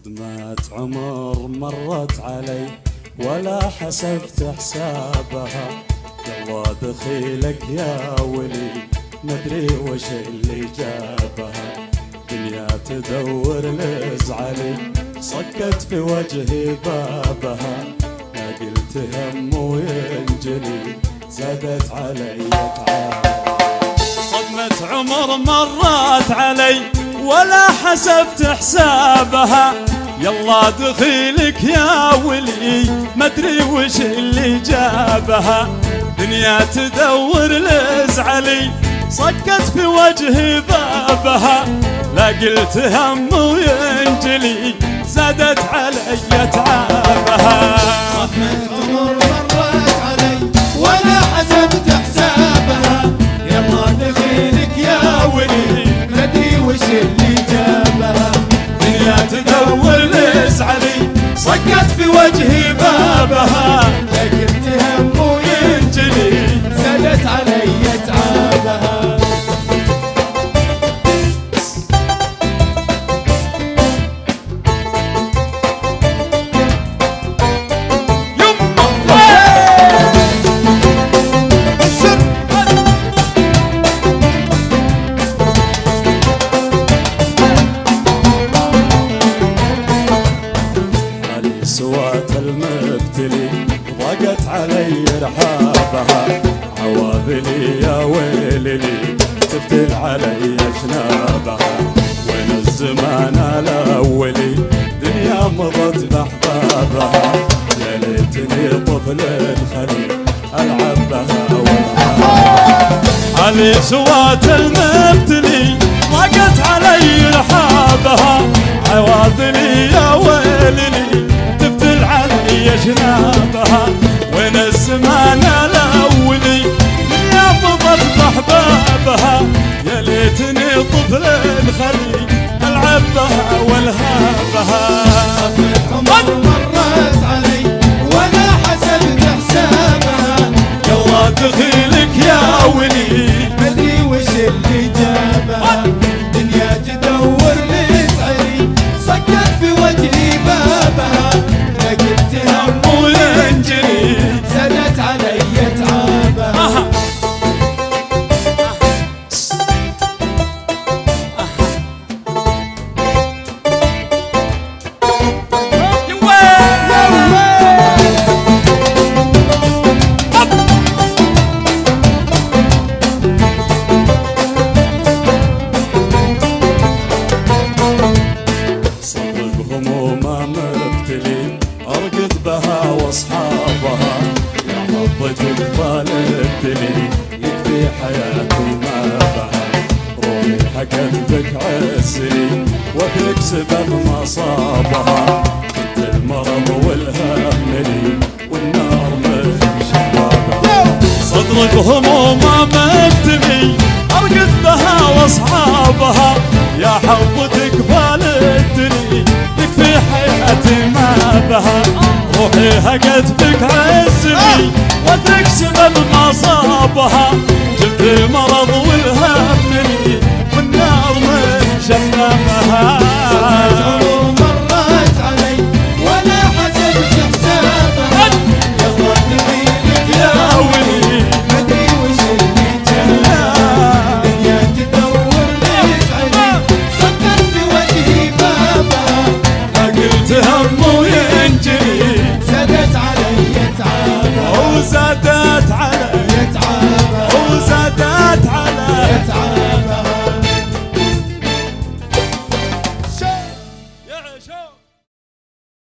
صدمة عمر مرت علي ولا حسبت حسابها، يلا دخيلك يا ولي مدري وش اللي جابها. دنيا تدور لزعلي صكت في وجهي بابها، ما قلت هم وينجلي زادت علي تعب. صدمة عمر مرت علي ولا حسبت حسابها، يلا دخيلك يا ولي مدري وش اللي جابها. دنيا تدور لزعلي صكت في وجهي بابها، لا قلت هم وينجلي زادت علي تعابها. صدمة عمر مرت علي ولا حسبت حسابها، يلا دخيلك يا ولي مدري وش اللي جابها. دنيا تدور لزعلي صكت في وجهي بابها، لا قلت هم وينجلي زادت علي تعابها. سوات المبتلي ضاقت علي رحابها، عواذلي يا ويلي تفتل علي جنابها. وين الزمان الاولي دنيا مضت باحبابها، يا ليتني طفل خليل العب بها والعبها. علي سوات المبتلي ضاقت علي رحابها، عواذلي يا ويلي تفتل علي جنابها. وين الزمان الاولي دنيا مضت باحبابها، يا ليتني طفل خلي العب بها والهابها. صدمة عمر مرت علي ولا حسبت حسابها، يلا دخيلك يا ولي مدري وش اللي جابها. دنيا تدور لزعلي صكت في وجهي بابها، لا قلت هم وينجلي زادت علي تعابها. أرقد بها واصحابها، يا حظة اقبال الدنيا يكفي حياتي ما بها. روحي حكت بك عسري وفيك سبب مصابها، كنت المرض والهم لي والنار من شبابها. صدرك همومه مكتبي أرقد بها واصحابها، يا حظة اقبال الدنيا يكفي حياتي ما بها. روحي هقت بك عزمي وذك سبب مصابها، جبت مرض